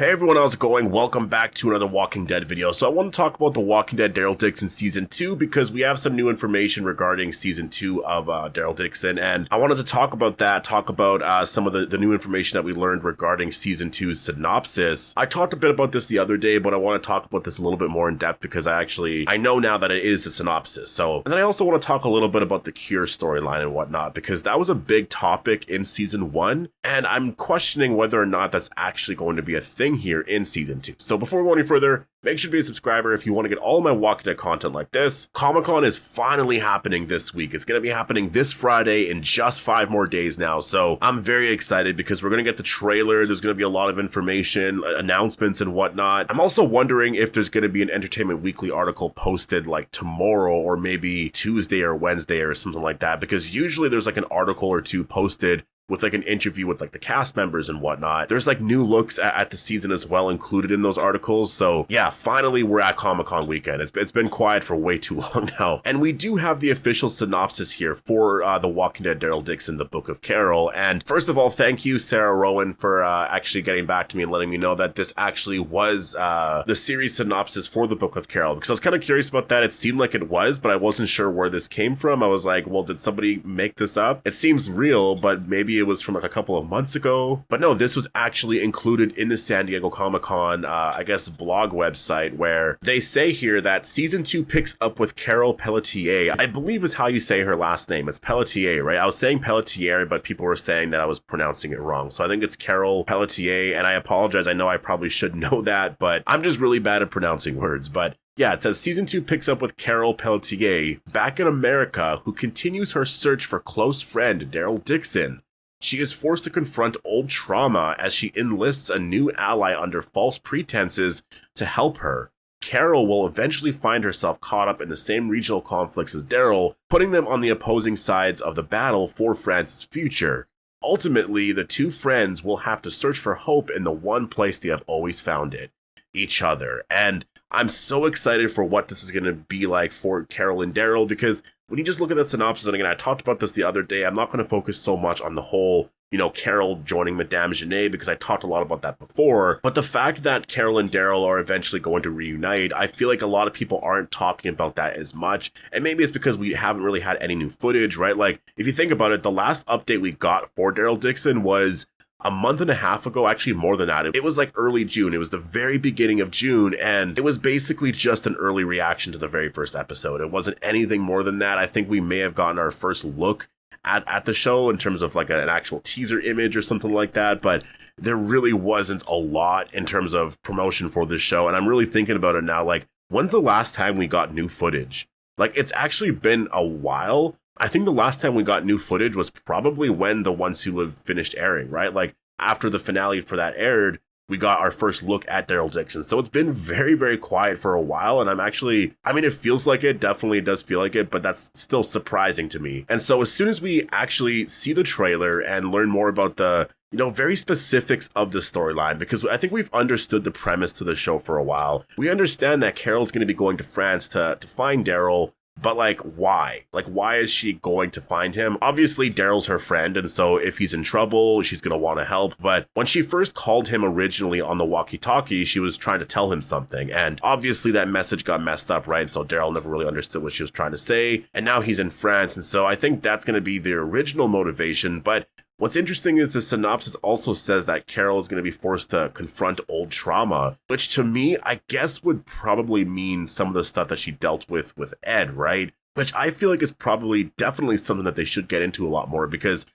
Hey everyone, how's it going? Welcome back to another Walking Dead video. So I want to talk about the Walking Dead Daryl Dixon Season 2 because we have some new information regarding Season 2 of Daryl Dixon, and I wanted to talk about that, talk about some of the new information that we learned regarding Season 2's synopsis. I talked a bit about this the other day, but I want to talk about this a little bit more in depth because I know now that it is the synopsis. And then I also want to talk a little bit about the Cure storyline and whatnot, because that was a big topic in Season 1, and I'm questioning whether or not that's actually going to be a thing here in Season 2. So before we go any further, make sure to be a subscriber if you want to get all of my Walking Dead content like this. Comic-Con is finally happening this week. It's going to be happening this Friday in just 5 more days now. So I'm very excited because we're going to get the trailer. There's going to be a lot of information, announcements and whatnot. I'm also wondering if there's going to be an Entertainment Weekly article posted like tomorrow or maybe Tuesday or Wednesday or something like that, because usually there's like an article or two posted with like an interview with like the cast members and whatnot. There's like new looks at the season as well included in those articles. So yeah, finally we're at Comic-Con weekend. It's been quiet for way too long now. And we do have the official synopsis here for The Walking Dead Daryl Dixon, The Book of Carol. And first of all, thank you, Sarah Rowan, for actually getting back to me and letting me know that this actually was the series synopsis for The Book of Carol, because I was kind of curious about that. It seemed like it was, but I wasn't sure where this came from. I was like, well, did somebody make this up? It seems real, but maybe it was from like a couple of months ago. But no, this was actually included in the San Diego Comic-Con, I guess, blog website, where they say here that Season 2 picks up with Carol Pelletier. I believe is how you say her last name. It's Pelletier, right? I was saying Pelletier, but people were saying that I was pronouncing it wrong. So I think it's Carol Pelletier, and I apologize. I know I probably should know that, but I'm just really bad at pronouncing words. But yeah, it says Season 2 picks up with Carol Pelletier back in America, who continues her search for close friend Daryl Dixon. She is forced to confront old trauma as she enlists a new ally under false pretenses to help her. Carol will eventually find herself caught up in the same regional conflicts as Daryl, putting them on the opposing sides of the battle for France's future. Ultimately, the two friends will have to search for hope in the one place they have always found it: each other. And I'm so excited for what this is going to be like for Carol and Daryl, because when you just look at the synopsis, and again, I talked about this the other day, I'm not going to focus so much on the whole, Carol joining Madame Genet, because I talked a lot about that before. But the fact that Carol and Daryl are eventually going to reunite, I feel like a lot of people aren't talking about that as much. And maybe it's because we haven't really had any new footage, right? Like, if you think about it, the last update we got for Daryl Dixon was a month and a half ago, actually more than that. It was like early June. It was the very beginning of June, and it was basically just an early reaction to the very first episode. It wasn't anything more than that. I think we may have gotten our first look at the show in terms of like an actual teaser image or something like that, but there really wasn't a lot in terms of promotion for this show. And I'm really thinking about it now, like, when's the last time we got new footage? Like, it's actually been a while. I think the last time we got new footage was probably when The Ones Who Live finished airing, right? Like, after the finale for that aired, we got our first look at Daryl Dixon. So it's been very, very quiet for a while. And it feels like it, definitely does feel like it, but that's still surprising to me. And so as soon as we actually see the trailer and learn more about the, very specifics of the storyline, because I think we've understood the premise to the show for a while. We understand that Carol's going to be going to France to find Daryl. But like, why? Like, why is she going to find him? Obviously, Daryl's her friend, and so if he's in trouble, she's going to want to help. But when she first called him originally on the walkie-talkie, she was trying to tell him something. And obviously that message got messed up, right? So Daryl never really understood what she was trying to say. And now he's in France, and so I think that's going to be the original motivation. But what's interesting is the synopsis also says that Carol is going to be forced to confront old trauma, which to me, I guess would probably mean some of the stuff that she dealt with Ed, right? Which I feel like is definitely something that they should get into a lot more, because,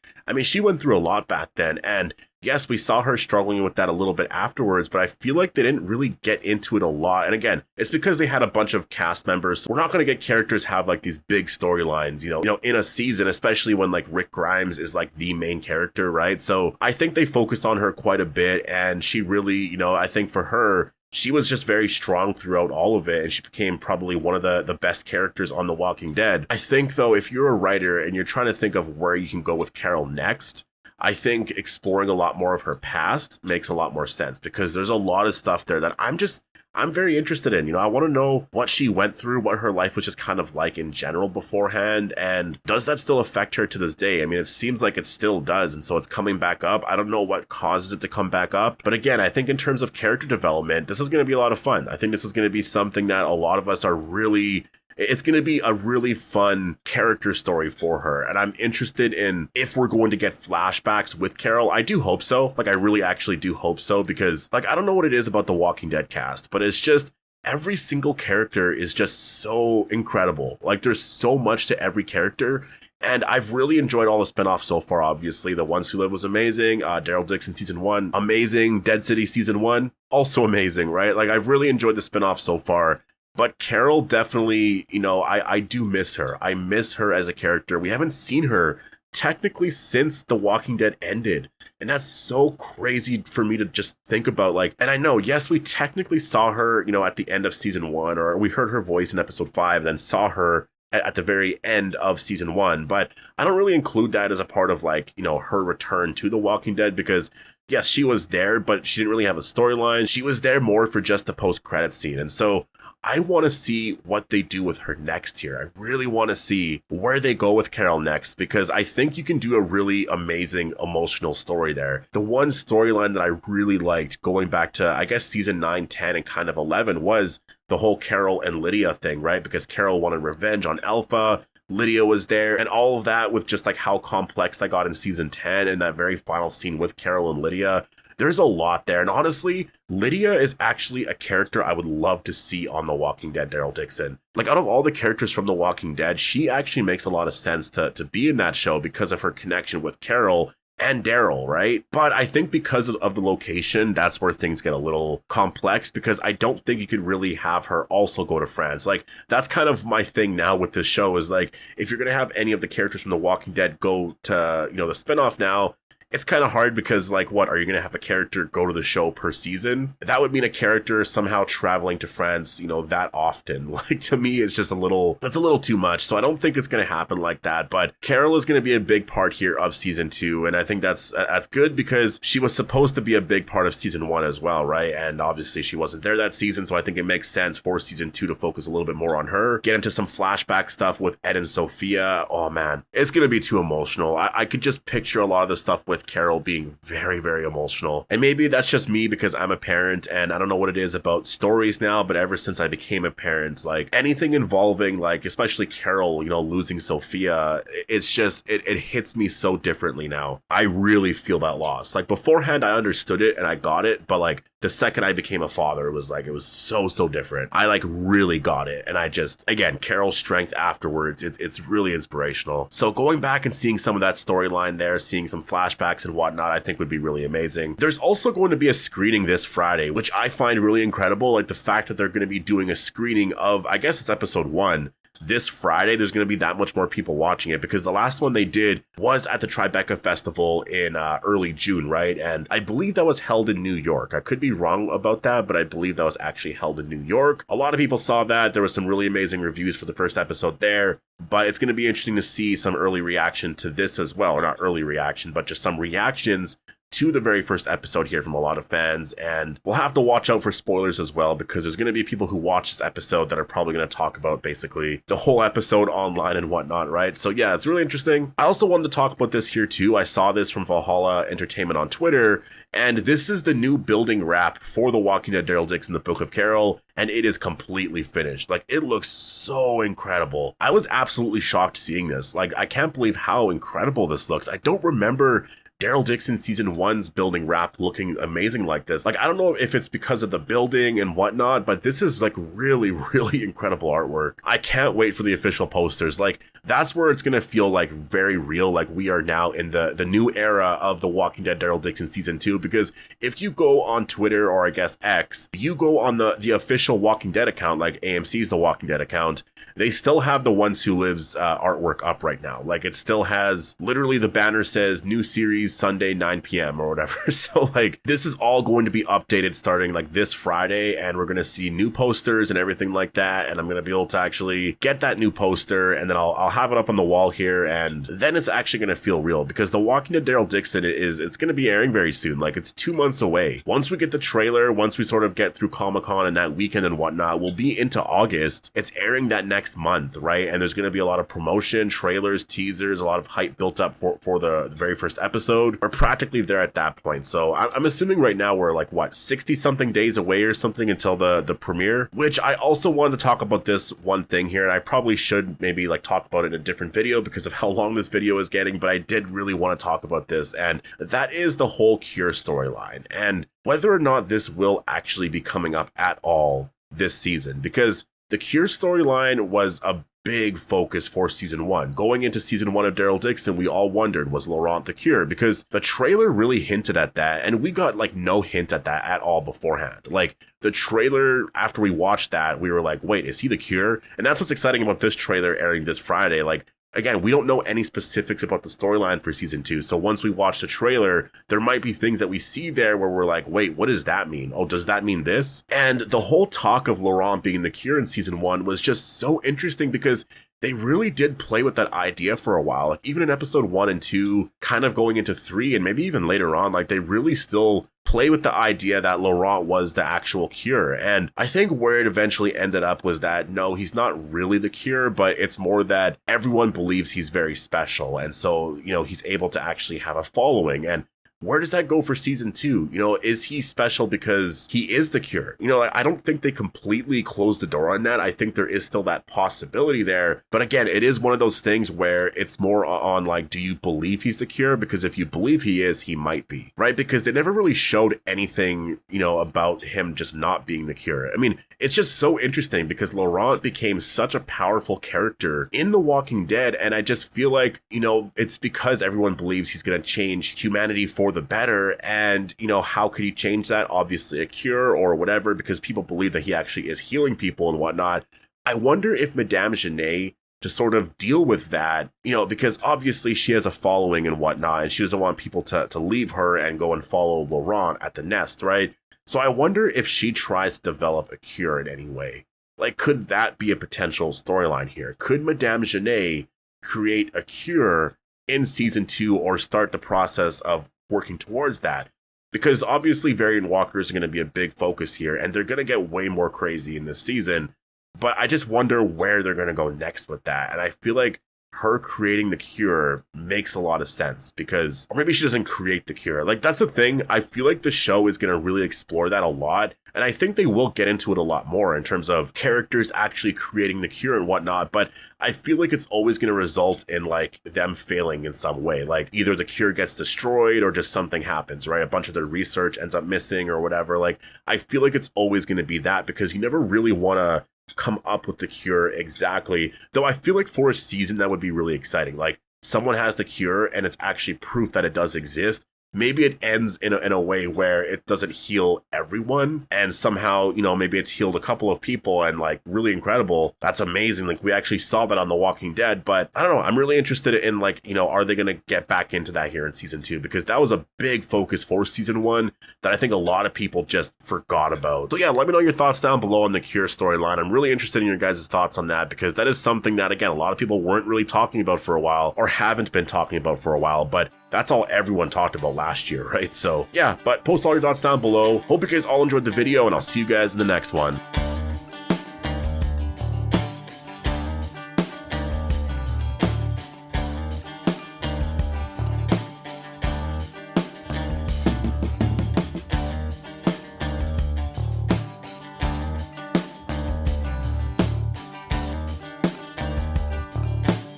she went through a lot back then, and yes, we saw her struggling with that a little bit afterwards, but I feel like they didn't really get into it a lot. And again, it's because they had a bunch of cast members. We're not going to get characters have like these big storylines, in a season, especially when like Rick Grimes is like the main character, right? So I think they focused on her quite a bit, and she really, I think for her, she was just very strong throughout all of it, and she became probably one of the best characters on The Walking Dead. I think, though, if you're a writer and you're trying to think of where you can go with Carol next, I think exploring a lot more of her past makes a lot more sense, because there's a lot of stuff there that I'm very interested in. I want to know what she went through, what her life was just kind of like in general beforehand, and does that still affect her to this day? I mean, it seems like it still does, and so it's coming back up. I don't know what causes it to come back up, but again, I think in terms of character development, this is going to be a lot of fun. I think this is going to be something that a lot of us are really... It's going to be a really fun character story for her. And I'm interested in if we're going to get flashbacks with Carol. I do hope so. Like, I really actually do hope so, because, like, I don't know what it is about the Walking Dead cast, but it's just every single character is just so incredible. Like, there's so much to every character. And I've really enjoyed all the spinoffs so far, obviously. The Ones Who Live was amazing. Daryl Dixon Season 1, amazing. Dead City Season 1, also amazing, right? Like, I've really enjoyed the spinoffs so far. But Carol definitely, I do miss her. I miss her as a character. We haven't seen her technically since The Walking Dead ended. And that's so crazy for me to just think about. Like, and I know, yes, we technically saw her, at the end of season 1, or we heard her voice in episode 5, then saw her at the very end of season 1. But I don't really include that as a part of, like, her return to The Walking Dead, because yes, she was there, but she didn't really have a storyline. She was there more for just the post-credit scene. And so I want to see what they do with her next here. I really want to see where they go with Carol next, because I think you can do a really amazing emotional story there. The one storyline that I really liked going back to, I guess, season 9, 10, and kind of 11 was the whole Carol and Lydia thing, right? Because Carol wanted revenge on Alpha, Lydia was there, and all of that with just like how complex that got in season 10 and that very final scene with Carol and Lydia. There's a lot there. And honestly, Lydia is actually a character I would love to see on The Walking Dead Daryl Dixon. Like, out of all the characters from The Walking Dead, she actually makes a lot of sense to be in that show because of her connection with Carol and Daryl, right? But I think because of the location, that's where things get a little complex, because I don't think you could really have her also go to France. Like, that's kind of my thing now with this show, is like, if you're going to have any of the characters from The Walking Dead go to, the spinoff now, it's kind of hard, because, like, what, are you going to have a character go to the show per season? That would mean a character somehow traveling to France, that often. Like, to me, it's just that's a little too much. So I don't think it's going to happen like that. But Carol is going to be a big part here of season 2. And I think that's good, because she was supposed to be a big part of season 1 as well, right? And obviously she wasn't there that season. So I think it makes sense for season 2 to focus a little bit more on her, get into some flashback stuff with Ed and Sophia. Oh man, it's going to be too emotional. I could just picture a lot of the stuff with Carol being very, very emotional. And maybe that's just me, because I'm a parent and I don't know what it is about stories now, but ever since I became a parent, like, anything involving, like, especially Carol, losing Sophia, it's just, it hits me so differently now. I really feel that loss. Like, beforehand, I understood it and I got it, but like, the second I became a father, it was so different. I like really got it. And I just, again, Carol's strength afterwards, it's really inspirational. So going back and seeing some of that storyline there, seeing some flashbacks and whatnot, I think would be really amazing. There's also going to be a screening this Friday, which I find really incredible. Like, the fact that they're going to be doing a screening of, I guess it's episode 1, this Friday. There's going to be that much more people watching it, because the last one they did was at the Tribeca Festival in early June, right? And I believe that was held in New York. I could be wrong about that, but I believe that was actually held in New York. A lot of people saw that. There was some really amazing reviews for the first episode there, but it's going to be interesting to see some early reaction to this as well. Or not early reaction, but just some reactions to the very first episode here from a lot of fans. And we'll have to watch out for spoilers as well, because there's going to be people who watch this episode that are probably going to talk about basically the whole episode online and whatnot, right? So yeah, it's really interesting. I also wanted to talk about this here too. I saw this from Valhalla Entertainment on Twitter, and this is the new building wrap for The Walking Dead Daryl Dixon, The Book of Carol, and it is completely finished. Like, it looks so incredible. I was absolutely shocked seeing this. Like, I can't believe how incredible this looks. I don't remember Daryl Dixon season 1's building wrap looking amazing like this. Like, I don't know if it's because of the building and whatnot, but this is like really, really incredible artwork. I can't wait for the official posters. Like, that's where it's going to feel like very real. Like, we are now in the new era of The Walking Dead Daryl Dixon season 2, because if you go on Twitter, or I guess X, you go on the official Walking Dead account, like AMC's The Walking Dead account, they still have the Ones Who Lives artwork up right now. Like, it still has, literally the banner says new series Sunday 9 p.m. or whatever. So like this is all going to be updated starting like this Friday, and we're going to see new posters and everything like that, and I'm going to be able to actually get that new poster, and then I'll have it up on the wall here, and then it's actually going to feel real, because The Walking Dead Daryl Dixon it's going to be airing very soon. Like it's 2 months away. Once we get the trailer, once we sort of get through Comic-Con and that weekend and whatnot, we'll be into August. It's airing that next month, right? And there's going to be a lot of promotion, trailers, teasers, a lot of hype built up for the very first episode. We're practically there at that point. So I'm assuming right now we're like, what, 60 something days away or something until the premiere, which I also wanted to talk about this one thing here. And I probably should maybe like talk about it in a different video because of how long this video is getting, but I did really want to talk about this. And that is the whole Cure storyline and whether or not this will actually be coming up at all this season, because the Cure storyline was a big focus for season 1. Going into season 1 of Daryl Dixon, we all wondered, was Laurent the Cure? Because the trailer really hinted at that, and we got like no hint at that at all beforehand. Like the trailer, after we watched that, we were like, wait, is he the Cure? And that's what's exciting about this trailer airing this Friday. Like, again, we don't know any specifics about the storyline for season 2. So once we watch the trailer, there might be things that we see there where we're like, wait, what does that mean? Oh, does that mean this? And the whole talk of Laurent being the Cure in season 1 was just so interesting because they really did play with that idea for a while. Like even in episode 1 and 2, kind of going into 3, and maybe even later on, like they really still play with the idea that Laurent was the actual Cure. And I think where it eventually ended up was that, no, he's not really the Cure, but it's more that everyone believes he's very special. And so, you know, he's able to actually have a following. And where does that go for season 2? You know, is he special because he is the Cure? You know, I don't think they completely closed the door on that. I think there is still that possibility there. But again, it is one of those things where it's more on like, do you believe he's the Cure? Because if you believe he is, he might be, right? Because they never really showed anything, you know, about him just not being the Cure. I mean, it's just so interesting because Laurent became such a powerful character in The Walking Dead. And I just feel like, you know, it's because everyone believes he's going to change humanity for the better. And, you know, how could he change that? Obviously a cure or whatever, because people believe that he actually is healing people and whatnot. I wonder if Madame Genet, to sort of deal with that, you know, because obviously she has a following and whatnot, and she doesn't want people to leave her and go and follow Laurent at the nest, right? So I wonder if she tries to develop a cure in any way. Like, could that be a potential storyline here? Could Madame Genet create a cure in season 2 or start the process of working towards that? Because obviously variant walkers are going to be a big focus here, and they're going to get way more crazy in this season. But I just wonder where they're going to go next with that. And I feel like her creating the cure makes a lot of sense because, or maybe she doesn't create the cure. Like, that's the thing. I feel like the show is going to really explore that a lot. And I think they will get into it a lot more in terms of characters actually creating the cure and whatnot. But I feel like it's always going to result in like them failing in some way. Like either the cure gets destroyed or just something happens, right? A bunch of their research ends up missing or whatever. Like, I feel like it's always going to be that because you never really want to come up with the cure exactly. Though I feel like for a season that would be really exciting. Like someone has the cure and it's actually proof that it does exist. Maybe it ends in a way where it doesn't heal everyone and somehow, you know, maybe it's healed a couple of people and like really incredible. That's amazing. Like we actually saw that on The Walking Dead, but I don't know. I'm really interested in like, you know, are they going to get back into that here in season 2? Because that was a big focus for season 1 that I think a lot of people just forgot about. So yeah, let me know your thoughts down below on the Cure storyline. I'm really interested in your guys' thoughts on that because that is something that, again, a lot of people weren't really talking about for a while or haven't been talking about for a while, but that's all everyone talked about last year, right? So yeah, but post all your thoughts down below. Hope you guys all enjoyed the video and I'll see you guys in the next one.